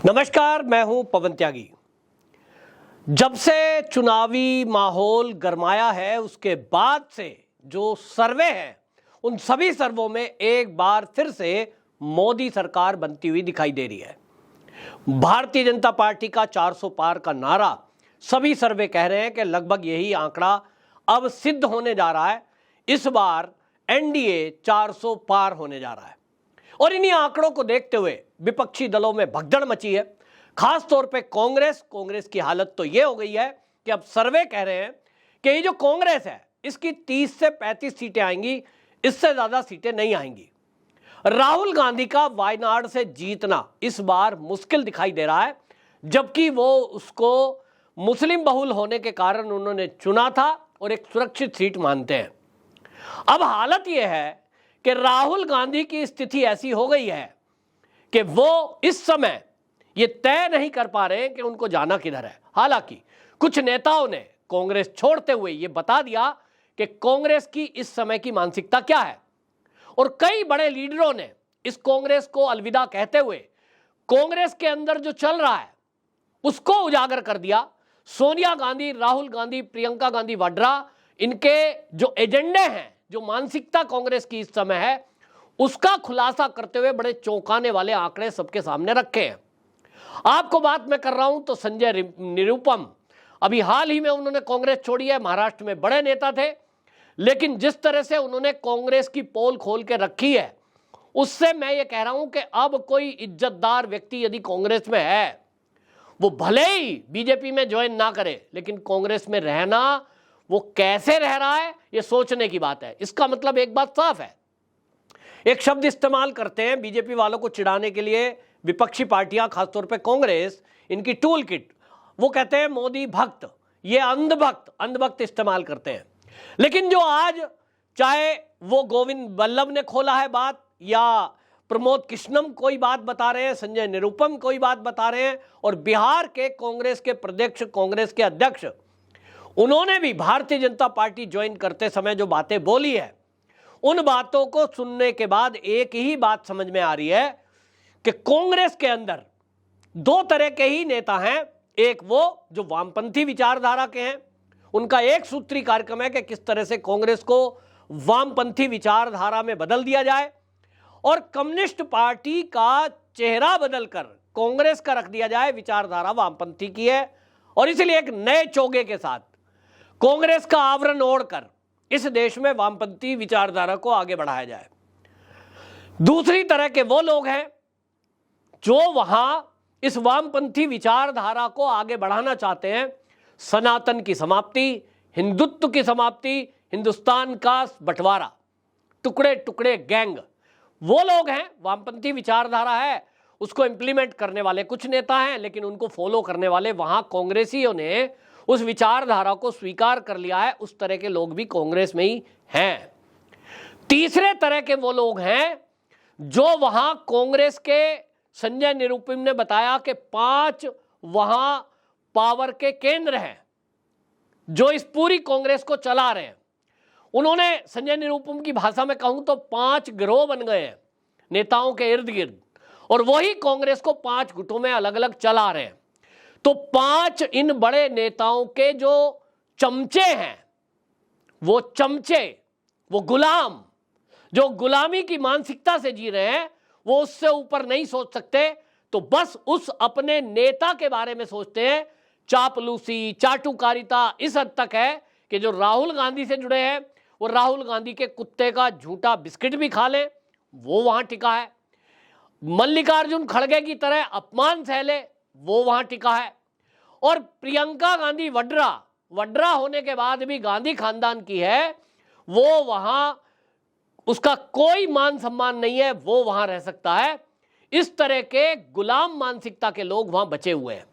नमस्कार, मैं हूं पवन त्यागी। जब से चुनावी माहौल गरमाया है उसके बाद से जो सर्वे हैं उन सभी सर्वों में एक बार फिर से मोदी सरकार बनती हुई दिखाई दे रही है। भारतीय जनता पार्टी का 400 पार का नारा सभी सर्वे कह रहे हैं कि लगभग यही आंकड़ा अब सिद्ध होने जा रहा है। इस बार एनडीए 400 पार होने जा रहा है और इन्हीं आंकड़ों को देखते हुए विपक्षी दलों में भगदड़ मची है। खास तौर पे कांग्रेस की हालत तो ये हो गई है कि अब सर्वे कह रहे हैं कि ये जो कांग्रेस है इसकी 30 से 35 सीटें आएंगी, इससे ज्यादा सीटें नहीं आएंगी। राहुल गांधी का वायनाड से जीतना इस बार मुश्किल दिखाई दे रहा है, जबकि वो उसको मुस्लिम बहुल होने के कारण उन्होंने चुना था और एक सुरक्षित सीट मानते हैं। अब हालत यह है कि राहुल गांधी की स्थिति ऐसी हो गई है कि वो इस समय ये तय नहीं कर पा रहे हैं कि उनको जाना किधर है। हालांकि कुछ नेताओं ने कांग्रेस छोड़ते हुए ये बता दिया कि कांग्रेस की इस समय की मानसिकता क्या है और कई बड़े लीडरों ने इस कांग्रेस को अलविदा कहते हुए कांग्रेस के अंदर जो चल रहा है उसको उजागर कर दिया। सोनिया गांधी, राहुल गांधी, प्रियंका गांधी वाड्रा, इनके जो एजेंडे हैं, जो मानसिकता कांग्रेस की इस समय है, उसका खुलासा करते हुए बड़े चौंकाने वाले आंकड़े सबके सामने रखे हैं। आपको बात मैं कर रहा हूं तो संजय निरुपम, अभी हाल ही में उन्होंने कांग्रेस छोड़ी है। महाराष्ट्र में बड़े नेता थे, लेकिन जिस तरह से उन्होंने कांग्रेस की पोल खोल के रखी है उससे मैं ये कह रहा हूं कि अब कोई इज्जतदार व्यक्ति यदि कांग्रेस में है, वो भले ही बीजेपी में ज्वाइन ना करे, लेकिन कांग्रेस में रहना, वो कैसे रह रहा है ये सोचने की बात है। इसका मतलब एक बात साफ है, एक शब्द इस्तेमाल करते हैं बीजेपी वालों को चिढ़ाने के लिए विपक्षी पार्टियां, खासतौर पे कांग्रेस, इनकी टूल किट, वो कहते हैं मोदी भक्त, ये अंधभक्त इस्तेमाल करते हैं। लेकिन जो आज चाहे वो गोविंद बल्लभ ने खोला है बात, या प्रमोद कृष्णम कोई बात बता रहे हैं, संजय निरुपम कोई बात बता रहे हैं, और बिहार के कांग्रेस के प्रदेश कांग्रेस के अध्यक्ष, उन्होंने भी भारतीय जनता पार्टी ज्वाइन करते समय जो बातें बोली है, उन बातों को सुनने के बाद एक ही बात समझ में आ रही है कि कांग्रेस के अंदर दो तरह के ही नेता हैं। एक वो जो वामपंथी विचारधारा के हैं, उनका एक सूत्री कार्यक्रम है कि किस तरह से कांग्रेस को वामपंथी विचारधारा में बदल दिया जाए, और कम्युनिस्ट पार्टी का चेहरा बदलकर कांग्रेस का रख दिया जाए, विचारधारा वामपंथी की है, और इसलिए एक नए चोगे के साथ कांग्रेस का आवरण ओढ़कर इस देश में वामपंथी विचारधारा को आगे बढ़ाया जाए। दूसरी तरह के वो लोग हैं जो वहां इस वामपंथी विचारधारा को आगे बढ़ाना चाहते हैं, सनातन की समाप्ति, हिंदुत्व की समाप्ति, हिंदुस्तान का बंटवारा, टुकड़े टुकड़े गैंग, वो लोग हैं। वामपंथी विचारधारा है, उसको इंप्लीमेंट करने वाले कुछ नेता हैं, लेकिन उनको फॉलो करने वाले वहां कांग्रेसियों ने उस विचारधारा को स्वीकार कर लिया है। उस तरह के लोग भी कांग्रेस में ही हैं। तीसरे तरह के वो लोग हैं जो वहां कांग्रेस के, संजय निरुपम ने बताया कि 5 वहां पावर के केंद्र हैं जो इस पूरी कांग्रेस को चला रहे हैं। उन्होंने, संजय निरुपम की भाषा में कहूं तो 5 गिरोह बन गए हैं नेताओं के इर्द गिर्द, और वही कांग्रेस को 5 गुटों में अलग अलग चला रहे हैं। तो 5 इन बड़े नेताओं के जो चमचे हैं, वो चमचे, वो गुलाम, जो गुलामी की मानसिकता से जी रहे हैं, वो उससे ऊपर नहीं सोच सकते, तो बस उस अपने नेता के बारे में सोचते हैं। चापलूसी, चाटुकारिता इस हद तक है कि जो राहुल गांधी से जुड़े हैं वो राहुल गांधी के कुत्ते का झूठा बिस्किट भी खा ले, वो वहां टिका है। मल्लिकार्जुन खड़गे की तरह अपमान सह ले, वो वहां टिका है। और प्रियंका गांधी वड्रा होने के बाद भी गांधी खानदान की है, वो वहां, उसका कोई मान सम्मान नहीं है, वो वहां रह सकता है। इस तरह के गुलाम मानसिकता के लोग वहां बचे हुए हैं।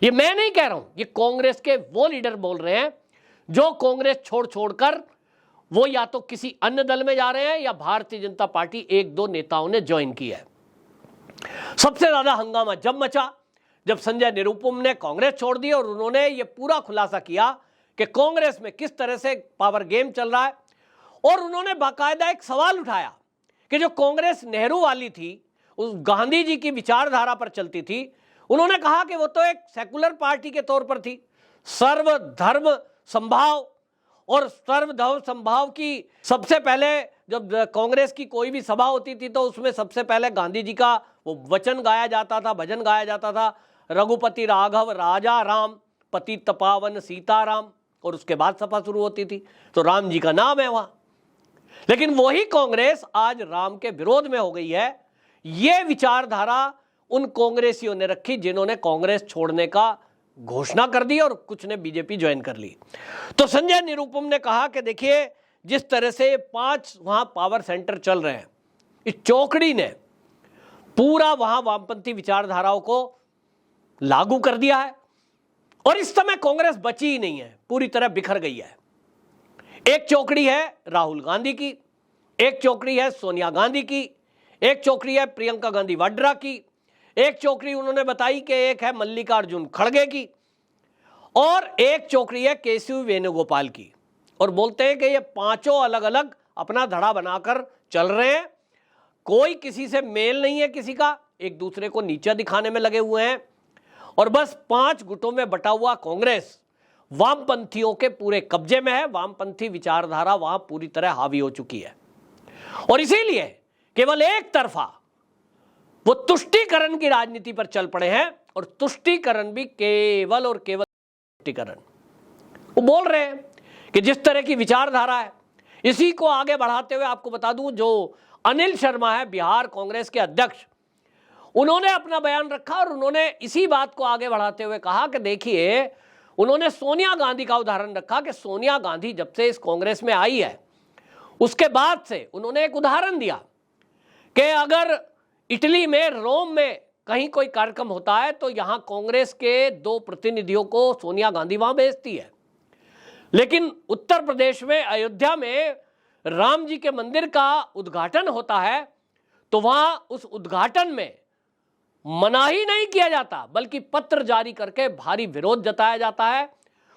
ये मैं नहीं कह रहा हूं, ये कांग्रेस के वो लीडर बोल रहे हैं जो कांग्रेस छोड़कर वो या तो किसी अन्य दल में जा रहे हैं या भारतीय जनता पार्टी 1-2 नेताओं ने ज्वाइन की है। सबसे ज्यादा हंगामा जब मचा जब संजय निरुपम ने कांग्रेस छोड़ दी और उन्होंने ये पूरा खुलासा किया कि कांग्रेस में किस तरह से पावर गेम चल रहा है, और उन्होंने बाकायदा एक सवाल उठाया कि जो कांग्रेस नेहरू वाली थी उस गांधी जी की विचारधारा पर चलती थी। उन्होंने कहा कि वो तो एक सेकुलर पार्टी के तौर पर थी, सर्वधर्म संभाव, और सर्वधर्म संभाव की सबसे पहले जब कांग्रेस की कोई भी सभा होती थी तो उसमें सबसे पहले गांधी जी का वो वचन गाया जाता था, भजन गाया जाता था, रघुपति राघव राजा राम, पतित पावन सीताराम, और उसके बाद सभा शुरू होती थी। तो राम जी का नाम है वहां। लेकिन वही कांग्रेस आज राम के विरोध में हो गई है। यह विचारधारा उन कांग्रेसियों ने रखी जिन्होंने कांग्रेस छोड़ने का घोषणा कर दी और कुछ ने बीजेपी ज्वाइन कर ली। तो संजय निरुपम ने कहा कि देखिए, जिस तरह से 5 वहां पावर सेंटर चल रहे हैं, इस चौकड़ी ने पूरा वहां वामपंथी विचारधाराओं को लागू कर दिया है और इस समय कांग्रेस बची ही नहीं है, पूरी तरह बिखर गई है। एक चौकड़ी है राहुल गांधी की, एक चौकड़ी है सोनिया गांधी की, एक चौकड़ी है प्रियंका गांधी वाड्रा की, एक चौकड़ी उन्होंने बताई कि एक है मल्लिकार्जुन खड़गे की, और एक चौकड़ी है केशव वेणुगोपाल की। और बोलते हैं कि ये पांचों अलग अलग अपना धड़ा बनाकर चल रहे हैं, कोई किसी से मेल नहीं है किसी का, एक दूसरे को नीचा दिखाने में लगे हुए हैं, और बस 5 गुटों में बटा हुआ कांग्रेस वामपंथियों के पूरे कब्जे में है। वामपंथी विचारधारा वहां पूरी तरह हावी हो चुकी है और इसीलिए केवल एक तरफा वो तुष्टीकरण की राजनीति पर चल पड़े हैं, और तुष्टीकरण भी केवल और केवल तुष्टीकरण। वो बोल रहे हैं कि जिस तरह की विचारधारा है, इसी को आगे बढ़ाते हुए आपको बता दूं, जो अनिल शर्मा है बिहार कांग्रेस के अध्यक्ष, उन्होंने अपना बयान रखा और उन्होंने इसी बात को आगे बढ़ाते हुए कहा कि देखिए, उन्होंने सोनिया गांधी का उदाहरण रखा कि सोनिया गांधी जब से इस कांग्रेस में आई है उसके बाद से उन्होंने एक उदाहरण दिया कि अगर इटली में, रोम में कहीं कोई कार्यक्रम होता है तो यहां कांग्रेस के 2 प्रतिनिधियों को सोनिया गांधी वहां भेजती है, लेकिन उत्तर प्रदेश में अयोध्या में राम जी के मंदिर का उद्घाटन होता है तो वहां उस उद्घाटन में मनाही नहीं किया जाता, बल्कि पत्र जारी करके भारी विरोध जताया जाता है,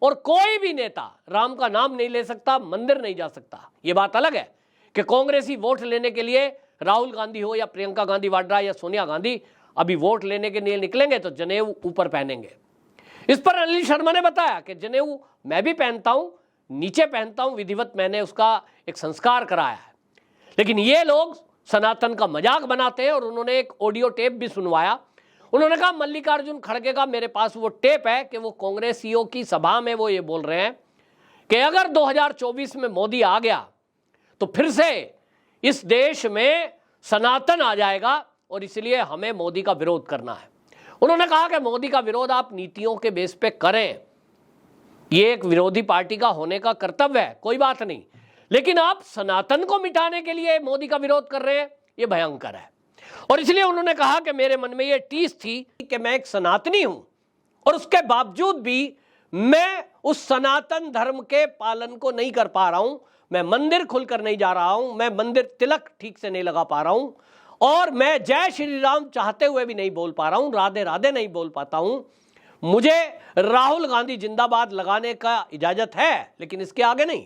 और कोई भी नेता राम का नाम नहीं ले सकता, मंदिर नहीं जा सकता। यह बात अलग है कि कांग्रेसी वोट लेने के लिए, राहुल गांधी हो या प्रियंका गांधी वाड्रा या सोनिया गांधी, अभी वोट लेने के लिए निकलेंगे तो जनेऊ ऊपर पहनेंगे। इस पर अनिल शर्मा ने बताया कि जनेऊ मैं भी पहनता हूं, नीचे पहनता हूं, विधिवत मैंने उसका एक संस्कार कराया है, लेकिन ये लोग सनातन का मजाक बनाते हैं। और उन्होंने एक ऑडियो टेप भी सुनवाया। उन्होंने कहा मल्लिकार्जुन खड़गे का मेरे पास वो टेप है कि वो कांग्रेसियों की सभा में वो ये बोल रहे हैं कि अगर 2024 में मोदी आ गया तो फिर से इस देश में सनातन आ जाएगा और इसलिए हमें मोदी का विरोध करना है। उन्होंने कहा कि मोदी का विरोध आप नीतियों के बेस पे करें, ये एक विरोधी पार्टी का होने का कर्तव्य है, कोई बात नहीं, लेकिन आप सनातन को मिटाने के लिए मोदी का विरोध कर रहे हैं, ये भयंकर है। और इसलिए उन्होंने कहा कि मेरे मन में ये टीस थी कि मैं एक सनातनी हूं और उसके बावजूद भी मैं उस सनातन धर्म के पालन को नहीं कर पा रहा हूं, मैं मंदिर खुलकर नहीं जा रहा हूं, मैं मंदिर तिलक ठीक से नहीं लगा पा रहा हूं, और मैं जय श्री राम चाहते हुए भी नहीं बोल पा रहा हूं, राधे राधे नहीं बोल पाता हूं। मुझे राहुल गांधी जिंदाबाद लगाने का इजाजत है, लेकिन इसके आगे नहीं।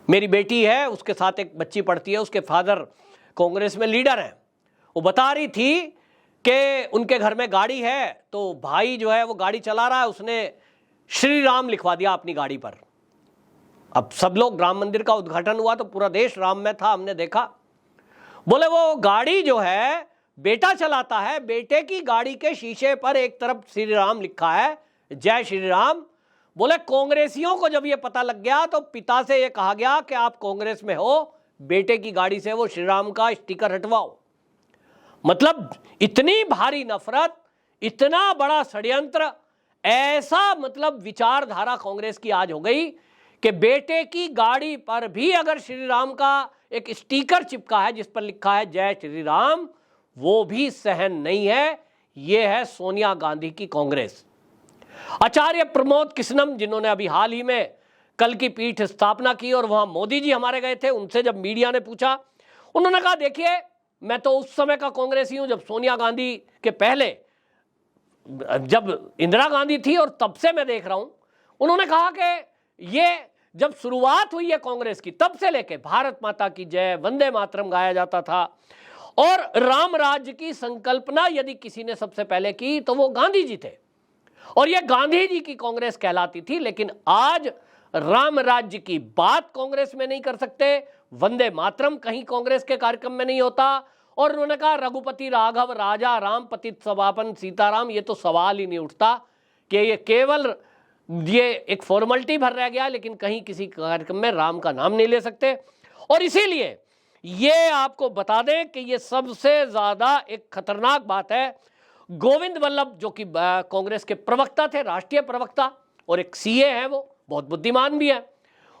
मेरी बेटी है, उसके साथ एक बच्ची पढ़ती है, उसके फादर कांग्रेस में लीडर हैं। वो बता रही थी कि उनके घर में गाड़ी है तो भाई जो है वो गाड़ी चला रहा है, उसने श्री राम लिखवा दिया अपनी गाड़ी पर। अब सब लोग, राम मंदिर का उद्घाटन हुआ तो पूरा देश राम में था, हमने देखा। बोले वो गाड़ी जो है बेटा चलाता है, बेटे की गाड़ी के शीशे पर एक तरफ श्री राम लिखा है, जय श्री राम। बोले कांग्रेसियों को जब ये पता लग गया तो पिता से ये कहा गया कि आप कांग्रेस में हो, बेटे की गाड़ी से वो श्री राम का स्टिकर हटवाओ। मतलब इतनी भारी नफरत, इतना बड़ा षड्यंत्र, ऐसा मतलब विचारधारा कांग्रेस की आज हो गई कि बेटे की गाड़ी पर भी अगर श्री राम का एक स्टिकर चिपका है जिस पर लिखा है जय श्री राम, वो भी सहन नहीं है। ये है सोनिया गांधी की कांग्रेस। आचार्य प्रमोद किशनम, जिन्होंने अभी हाल ही में कल की पीठ स्थापना की और वहां मोदी जी हमारे गए थे, उनसे जब मीडिया ने पूछा, उन्होंने कहा देखिए मैं तो उस समय का कांग्रेसी हूं जब सोनिया गांधी के पहले, जब इंदिरा गांधी थी, और तब से मैं देख रहा हूं। उन्होंने कहा कि ये जब शुरुआत हुई है कांग्रेस की, तब से लेके भारत माता की जय, वंदे मातरम गाया जाता था, और राम राज्य की संकल्पना यदि किसी ने सबसे पहले की तो वो गांधी जी थे, और ये गांधी जी की कांग्रेस कहलाती थी। लेकिन आज राम राज्य की बात कांग्रेस में नहीं कर सकते, वंदे मातरम कहीं कांग्रेस के कार्यक्रम में नहीं होता, और उन्होंने कहा रघुपति राघव राजा राम पतित सवापन सीताराम, ये तो सवाल ही नहीं उठता कि ये केवल ये एक फॉर्मेलिटी भर रह गया, लेकिन कहीं किसी कार्यक्रम में राम का नाम नहीं ले सकते। और इसीलिए ये आपको बता दें कि ये सबसे ज्यादा एक खतरनाक बात है। गोविंद वल्लभ जो कि कांग्रेस के प्रवक्ता थे, राष्ट्रीय प्रवक्ता, और एक सीए हैं, वो बहुत बुद्धिमान भी है,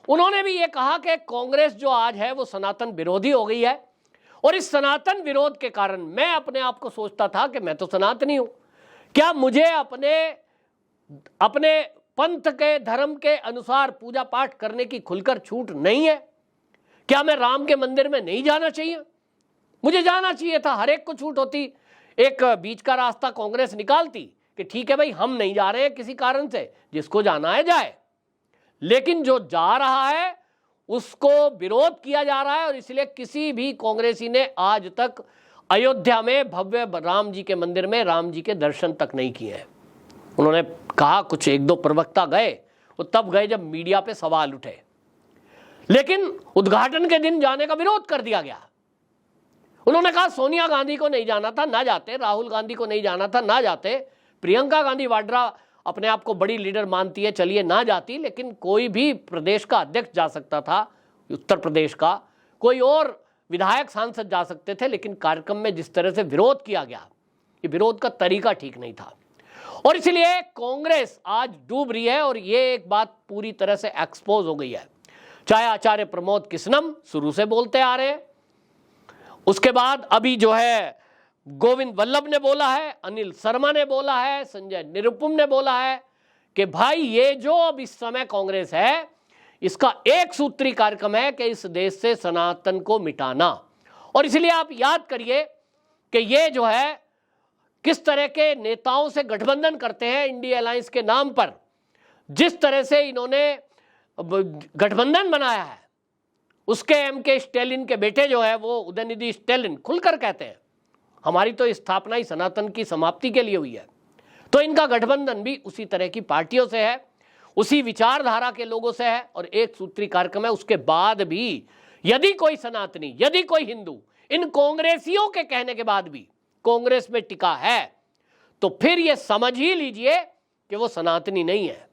उन्होंने भी ये कहा कि कांग्रेस जो आज है वो सनातन विरोधी हो गई है, और इस सनातन विरोध के कारण मैं अपने आप को सोचता था कि मैं तो सनातनी हूं, क्या मुझे अपने पंथ के धर्म के अनुसार पूजा पाठ करने की खुलकर छूट नहीं है? क्या मैं राम के मंदिर में नहीं जाना चाहिए? मुझे जाना चाहिए था, हर एक को छूट होती। एक बीच का रास्ता कांग्रेस निकालती कि ठीक है भाई, हम नहीं जा रहे हैं किसी कारण से, जिसको जाना है जाए, लेकिन जो जा रहा है उसको विरोध किया जा रहा है। और इसलिए किसी भी कांग्रेसी ने आज तक अयोध्या में भव्य राम जी के मंदिर में राम जी के दर्शन तक नहीं किए हैं। उन्होंने कहा, कुछ एक दो प्रवक्ता गए, वो तब गए जब मीडिया पे सवाल उठे, लेकिन उद्घाटन के दिन जाने का विरोध कर दिया गया। उन्होंने कहा सोनिया गांधी को नहीं जाना था, ना जाते, राहुल गांधी को नहीं जाना था, ना जाते, प्रियंका गांधी वाड्रा अपने आप को बड़ी लीडर मानती है, चलिए ना जाती, लेकिन कोई भी प्रदेश का अध्यक्ष जा सकता था, उत्तर प्रदेश का कोई और विधायक सांसद जा सकते थे, लेकिन कार्यक्रम में जिस तरह से विरोध किया गया, ये विरोध का तरीका ठीक नहीं था। और इसलिए कांग्रेस आज डूब रही है, और ये एक बात पूरी तरह से एक्सपोज हो गई है। चाहे आचार्य प्रमोद किस्नम शुरू से बोलते आ रहे हैं, उसके बाद अभी जो है गोविंद वल्लभ ने बोला है, अनिल शर्मा ने बोला है, संजय निरुपम ने बोला है कि भाई ये जो अब इस समय कांग्रेस है, इसका एक सूत्री कार्यक्रम है कि इस देश से सनातन को मिटाना। और इसलिए आप याद करिए कि ये जो है किस तरह के नेताओं से गठबंधन करते हैं इंडिया अलायंस के नाम पर, जिस तरह से इन्होंने गठबंधन बनाया है। उसके एमके स्टालिन के बेटे जो है वो उदयनिधि स्टालिन खुलकर कहते हैं हमारी तो स्थापना ही सनातन की समाप्ति के लिए हुई है। तो इनका गठबंधन भी उसी तरह की पार्टियों से है, उसी विचारधारा के लोगों से है, और एक सूत्री कार्यक्रम है। उसके बाद भी यदि कोई सनातनी, यदि कोई हिंदू इन कांग्रेसियों के कहने के बाद भी कांग्रेस में टिका है, तो फिर यह समझ ही लीजिए कि वो सनातनी नहीं है,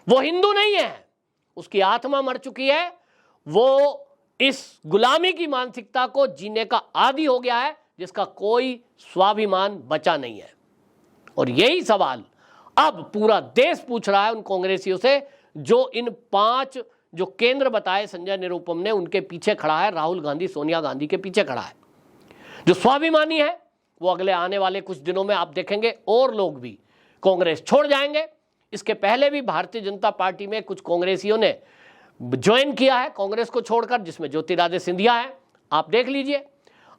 वो हिंदू नहीं है, उसकी आत्मा मर चुकी है, वो इस गुलामी की मानसिकता को जीने का आदी हो गया है, जिसका कोई स्वाभिमान बचा नहीं है। और यही सवाल अब पूरा देश पूछ रहा है उन कांग्रेसियों से जो इन 5 जो केंद्र बताए संजय निरुपम ने, उनके पीछे खड़ा है, राहुल गांधी सोनिया गांधी के पीछे खड़ा है। जो स्वाभिमानी है वो अगले आने वाले कुछ दिनों में आप देखेंगे और लोग भी कांग्रेस छोड़ जाएंगे। इसके पहले भी भारतीय जनता पार्टी में कुछ कांग्रेसियों ने ज्वाइन किया है कांग्रेस को छोड़कर, जिसमें ज्योतिरादित्य सिंधिया है, आप देख लीजिए,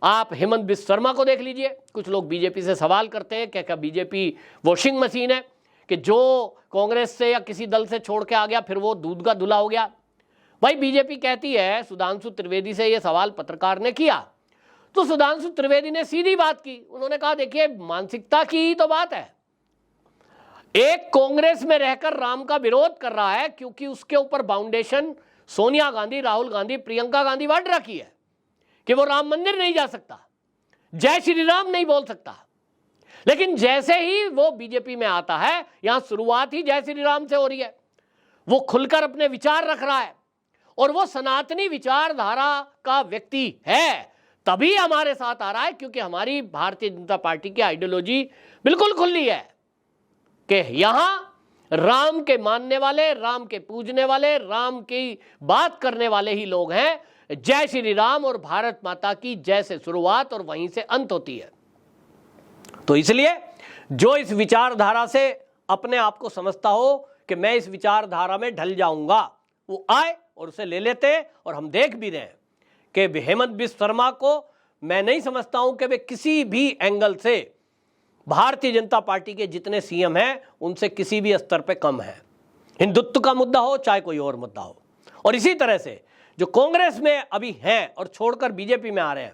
आप हेमंत बिस्व शर्मा को देख लीजिए। कुछ लोग बीजेपी से सवाल करते हैं क्या बीजेपी वॉशिंग मशीन है कि जो कांग्रेस से या किसी दल से छोड़ के आ गया फिर वो दूध का धुला हो गया। भाई बीजेपी कहती है, सुधांशु त्रिवेदी से ये सवाल पत्रकार ने किया, तो सुधांशु त्रिवेदी ने सीधी बात की, उन्होंने कहा देखिए मानसिकता की ही तो बात है। एक कांग्रेस में रहकर राम का विरोध कर रहा है क्योंकि उसके ऊपर फाउंडेशन सोनिया गांधी, राहुल गांधी, प्रियंका गांधी वाड्रा की है कि वो राम मंदिर नहीं जा सकता, जय श्री राम नहीं बोल सकता। लेकिन जैसे ही वो बीजेपी में आता है, यहां शुरुआत ही जय श्री राम से हो रही है, वो खुलकर अपने विचार रख रहा है और वो सनातनी विचारधारा का व्यक्ति है, तभी हमारे साथ आ रहा है, क्योंकि हमारी भारतीय जनता पार्टी की आइडियोलॉजी बिल्कुल खुली है कि यहां राम के मानने वाले, राम के पूजने वाले, राम की बात करने वाले ही लोग हैं। जय श्री राम और भारत माता की जय से शुरुआत और वहीं से अंत होती है। तो इसलिए जो इस विचारधारा से अपने आप को समझता हो कि मैं इस विचारधारा में ढल जाऊंगा, वो आए और उसे ले लेते। और हम देख भी रहे हैं कि हेमंत बिस्व शर्मा को मैं नहीं समझता हूं कि वे किसी भी एंगल से भारतीय जनता पार्टी के जितने सीएम हैं उनसे किसी भी स्तर पे कम है, हिंदुत्व का मुद्दा हो चाहे कोई और मुद्दा हो। और इसी तरह से जो कांग्रेस में अभी हैं और छोड़कर बीजेपी में आ रहे हैं,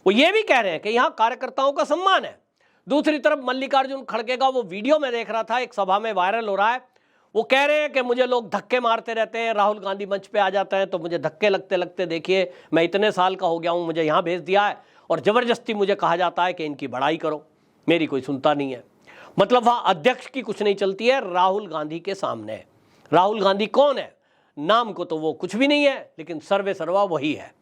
वो ये भी कह रहे हैं कि यहां कार्यकर्ताओं का सम्मान है। दूसरी तरफ मल्लिकार्जुन खड़गे का वो वीडियो में देख रहा था, एक सभा में वायरल हो रहा है, वो कह रहे हैं कि मुझे लोग धक्के मारते रहते हैं, राहुल गांधी मंच पे आ जाते हैं तो मुझे धक्के लगते लगते देखिए मैं इतने साल का हो गया हूं, मुझे यहां भेज दिया है और जबरदस्ती मुझे कहा जाता है कि इनकी बड़ाई करो, मेरी कोई सुनता नहीं है। मतलब वहां अध्यक्ष की कुछ नहीं चलती है, राहुल गांधी के सामने। राहुल गांधी कौन है? नाम को तो वो कुछ भी नहीं है, लेकिन सर्वे सर्वा वही है।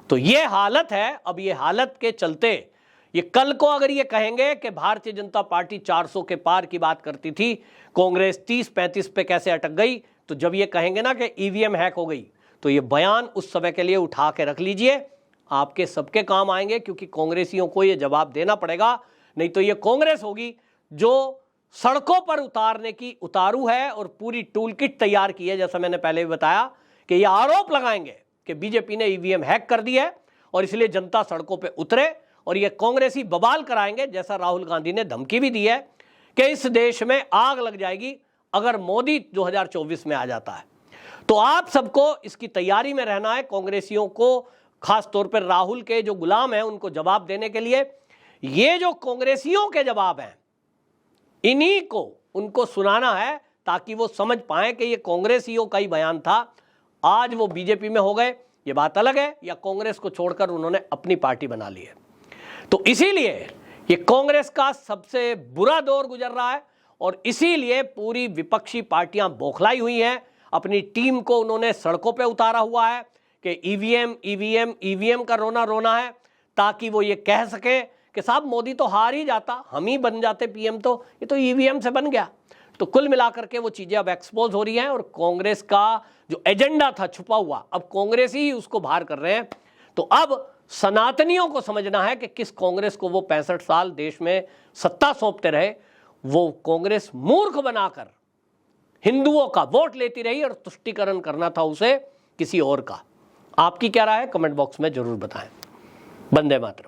तो ये हालत है। अब ये हालत के चलते ये कल को अगर ये कहेंगे कि भारतीय जनता पार्टी 400 के पार की बात करती थी, कांग्रेस 30-35 पे कैसे अटक गई, तो जब ये कहेंगे ना कि ईवीएम हैक हो गई, तो ये बयान उस समय के लिए उठा के रख लीजिए, आपके सबके काम आएंगे, क्योंकि कांग्रेसियों को ये जवाब देना पड़ेगा। नहीं तो ये कांग्रेस होगी जो सड़कों पर उतारने की उतारू है और पूरी टूल किट तैयार की है। जैसा मैंने पहले भी बताया कि ये आरोप लगाएंगे कि बीजेपी ने ईवीएम हैक कर दी है और इसलिए जनता सड़कों पे उतरे, और ये कांग्रेसी बवाल कराएंगे, जैसा राहुल गांधी ने धमकी भी दी है कि इस देश में आग लग जाएगी अगर मोदी 2024 में आ जाता है। तो आप सबको इसकी तैयारी में रहना है। कांग्रेसियों को, खास तौर पर राहुल के जो गुलाम हैं, उनको जवाब देने के लिए ये जो कांग्रेसियों के जवाब हैं, इन्हीं को उनको सुनाना है, ताकि वो समझ पाए कि ये कांग्रेसियों का ही बयान था। आज वो बीजेपी में हो गए, ये बात अलग है, या कांग्रेस को छोड़कर उन्होंने अपनी पार्टी बना ली है। तो इसीलिए ये कांग्रेस का सबसे बुरा दौर गुजर रहा है और इसीलिए पूरी विपक्षी पार्टियां बौखलाई हुई हैं। अपनी टीम को उन्होंने सड़कों पे उतारा हुआ है कि ईवीएम ईवीएम ईवीएम का रोना रोना है, ताकि वो ये कह सके कि साहब मोदी तो हार ही जाता, हम ही बन जाते पीएम, तो ये तो ईवीएम से बन गया। तो कुल मिलाकर के वो चीजें अब एक्सपोज हो रही हैं और कांग्रेस का जो एजेंडा था छुपा हुआ, अब कांग्रेस ही उसको बाहर कर रहे हैं। तो अब सनातनियों को समझना है कि किस कांग्रेस को वो 65 साल देश में सत्ता सौंपते रहे, वो कांग्रेस मूर्ख बनाकर हिंदुओं का वोट लेती रही और तुष्टीकरण करना था उसे किसी और का। आपकी क्या राय है? कमेंट बॉक्स में जरूर बताएं। वंदे मातरम।